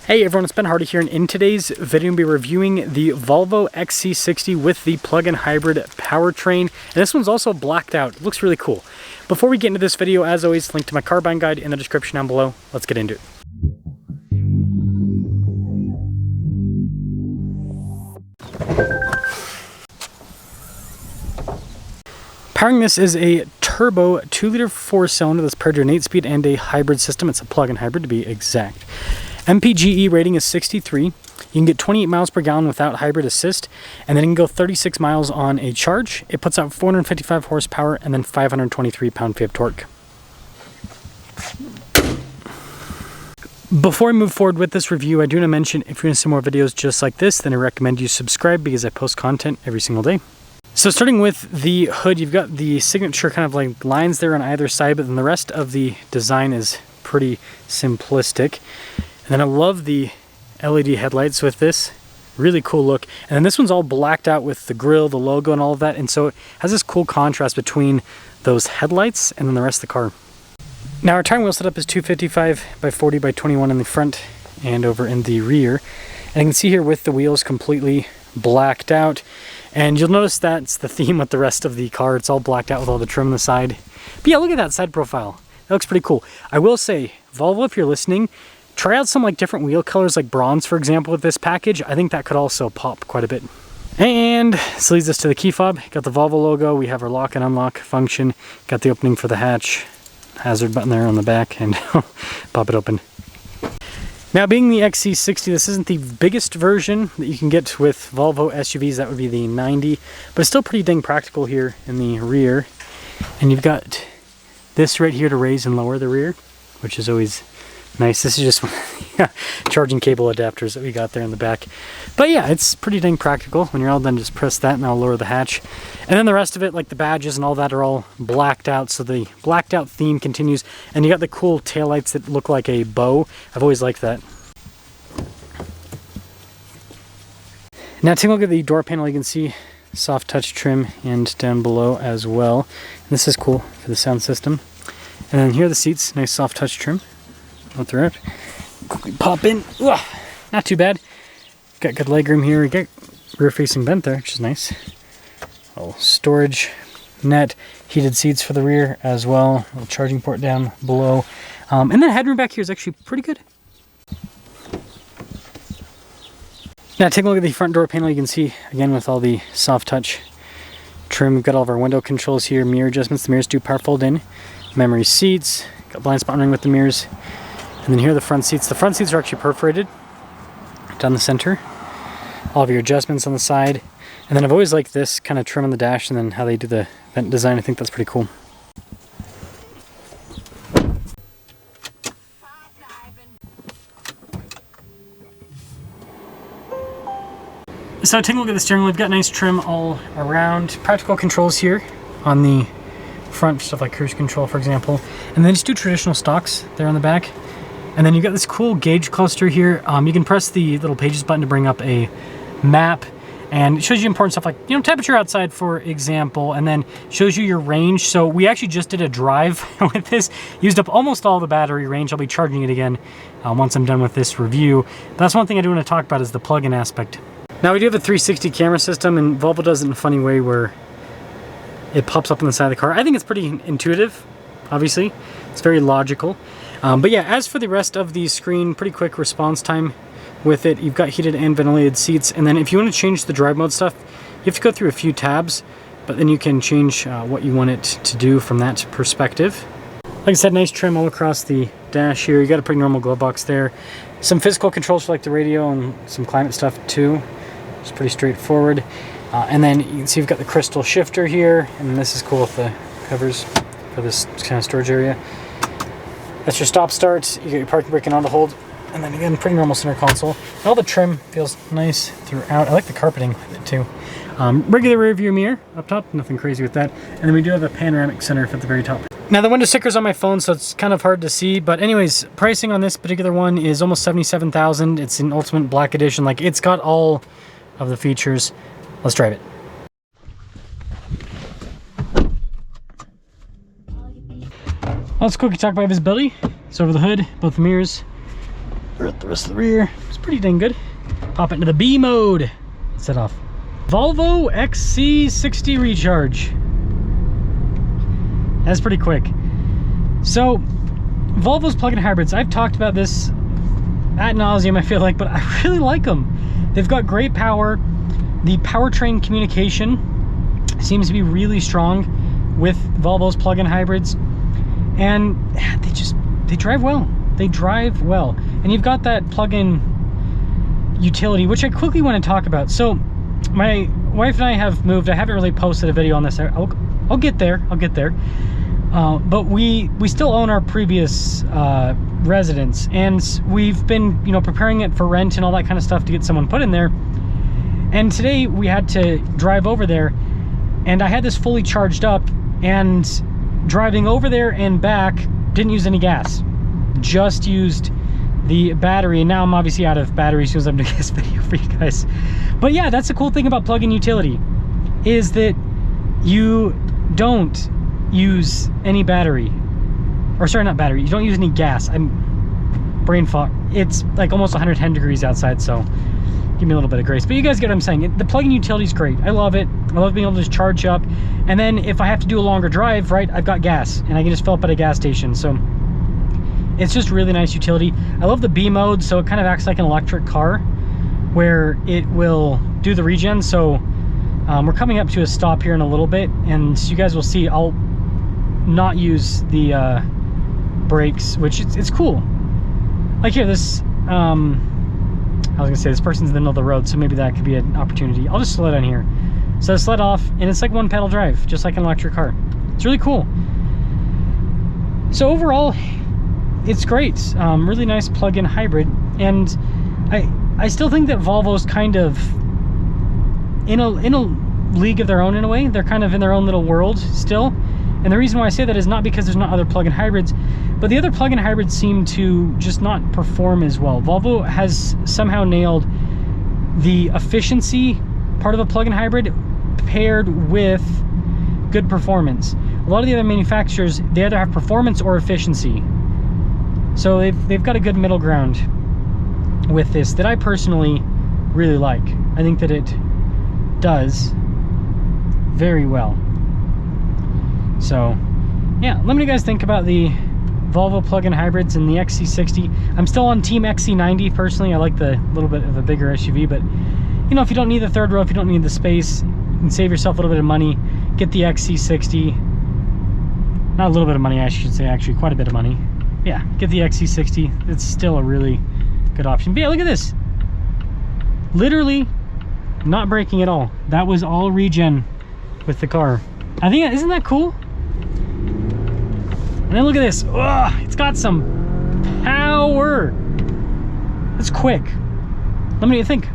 Hey everyone, it's Ben Hardy here, and in today's video I'll be reviewing the Volvo XC60 with the plug-in hybrid powertrain, and this one's also blacked out. It looks really cool. Before we get into this video, as always, link to my car buying guide in the description down below. Let's get into it. Powering this is a turbo 2-liter 4-cylinder that's paired to an 8-speed and a hybrid system. It's a plug-in hybrid to be exact. MPGe rating is 63. You can get 28 miles per gallon without hybrid assist, and then you can go 36 miles on a charge. It puts out 455 horsepower and then 523 pound-feet of torque. Before I move forward with this review, I do want to mention if you're going to see more videos just like this, then I recommend you subscribe because I post content every single day. So starting with the hood, you've got the signature kind of like lines there on either side, but then the rest of the design is pretty simplistic. And then I love the LED headlights with this. Really cool look. And then this one's all blacked out with the grille, the logo, and all of that. And so it has this cool contrast between those headlights and then the rest of the car. Now our tire wheel setup is 255 by 40 by 21 in the front and over in the rear. And you can see here with the wheels completely blacked out. And you'll notice that's the theme with the rest of the car. It's all blacked out with all the trim on the side. But yeah, look at that side profile. That looks pretty cool. I will say, Volvo, if you're listening, try out some like different wheel colors like bronze, for example, with this package. I think that could also pop quite a bit. And this leads us to the key fob. Got the Volvo logo. We have our lock and unlock function. Got the opening for the hatch. Hazard button there on the back, and pop it open. Now, being the XC60, this isn't the biggest version that you can get with Volvo SUVs. That would be the 90, but it's still pretty dang practical here in the rear. And you've got this right here to raise and lower the rear, which is always nice. This is just charging cable adapters that we got there in the back. But yeah, it's pretty dang practical. When you're all done, just press that and I'll lower the hatch. And then the rest of it, like the badges and all that, are all blacked out. So the blacked out theme continues. And you got the cool taillights that look like a bow. I've always liked that. Now take a look at the door panel. You can see soft touch trim and down below as well. And this is cool for the sound system. And then here are the seats, nice soft touch trim. All throughout. Quickly pop in. Ugh, not too bad. Got good leg room here. Got rear facing vent there, which is nice. Oh, storage net, heated seats for the rear as well. A little charging port down below. And then headroom back here is actually pretty good. Now take a look at the front door panel. You can see again with all the soft touch trim. We've got all of our window controls here, mirror adjustments. The mirrors do power fold in. Memory seats. Got blind spot monitoring with the mirrors. And then here are the front seats. The front seats are actually perforated down the center. All of your adjustments on the side. And then I've always liked this kind of trim on the dash and then how they do the vent design. I think that's pretty cool. So take a look at the steering wheel. We've got nice trim all around. Practical controls here on the front, stuff like cruise control, for example. And then just do traditional stocks there on the back. And then you've got this cool gauge cluster here. You can press the little pages button to bring up a map, and it shows you important stuff like, you know, temperature outside, for example, and then shows you your range. So we actually just did a drive with this, used up almost all the battery range. I'll be charging it again once I'm done with this review. But that's one thing I do want to talk about is the plug-in aspect. Now we do have a 360 camera system, and Volvo does it in a funny way where it pops up on the side of the car. I think it's pretty intuitive, obviously. It's very logical. But yeah, as for the rest of the screen, pretty quick response time with it. You've got heated and ventilated seats. And then if you want to change the drive mode stuff, you have to go through a few tabs, but then you can change what you want it to do from that perspective. Like I said, nice trim all across the dash here. You got a pretty normal glove box there. Some physical controls for like the radio and some climate stuff too. It's pretty straightforward. And then you can see you've got the crystal shifter here, and this is cool with the covers for this kind of storage area. That's your stop start. You got your parking brake and auto hold, and then again, pretty normal center console. And all the trim feels nice throughout. I like the carpeting with it too. Regular rear view mirror up top, nothing crazy with that. And then we do have a panoramic sunroof at the very top. Now the window sticker's on my phone, so it's kind of hard to see. But anyways, pricing on this particular one is almost $77,000. It's an Ultimate Black Edition. Like, it's got all of the features. Let's drive it. Let's quickly talk about visibility. So over the hood, both the mirrors The rest of the rear is pretty dang good. Pop it into the B mode. Set off. Volvo XC60 recharge. That's pretty quick. So, Volvo's plug-in hybrids, I've talked about this ad nauseum, I feel like, but I really like them. They've got great power. The powertrain communication seems to be really strong with Volvo's plug-in hybrids, and they drive well. They drive well. And you've got that plug-in utility, which I quickly want to talk about. So my wife and I have moved. I haven't really posted a video on this. I'll get there. But we still own our previous residence, and we've been, you know, preparing it for rent and all that kind of stuff to get someone put in there. And today we had to drive over there, and I had this fully charged up, and driving over there and back didn't use any gas, just used the battery. And now I'm obviously out of battery as soon as I'm doing this video for you guys. But yeah, that's the cool thing about plug-in utility, is that you don't use any battery, or sorry, not battery, you don't use any gas. I'm brain fog. It's like almost 110 degrees outside, so give me a little bit of grace. But you guys get what I'm saying. The plug-in utility is great. I love it. I love being able to just charge up, and then if I have to do a longer drive, right, I've got gas and I can just fill up at a gas station. So it's just really nice utility. I love the B mode, so it kind of acts like an electric car where it will do the regen. So we're coming up to a stop here in a little bit, and you guys will see I'll not use the brakes, which it's cool. Like here, this I was gonna say this person's in the middle of the road, so maybe that could be an opportunity. I'll just slow down here. So I slid off, and it's like one pedal drive, just like an electric car. It's really cool. So overall, it's great. Really nice plug-in hybrid, and I still think that Volvo's kind of in a league of their own in a way. They're kind of in their own little world still. And the reason why I say that is not because there's not other plug-in hybrids, but the other plug-in hybrids seem to just not perform as well. Volvo has somehow nailed the efficiency part of a plug-in hybrid paired with good performance. A lot of the other manufacturers, they either have performance or efficiency. So they've got a good middle ground with this that I personally really like. I think that it does very well. So yeah, let me know what you guys think about the Volvo plug-in hybrids and the XC60. I'm still on team XC90 personally. I like the little bit of a bigger SUV, but you know, if you don't need the third row, if you don't need the space, you can save yourself a little bit of money, get the XC60. Not a little bit of money, I should say, actually quite a bit of money. Yeah, get the XC60. It's still a really good option. But yeah, look at this. Literally not braking at all. That was all regen with the car. I think, isn't that cool? And then look at this. Ugh, it's got some power. It's quick. Let me know what you think.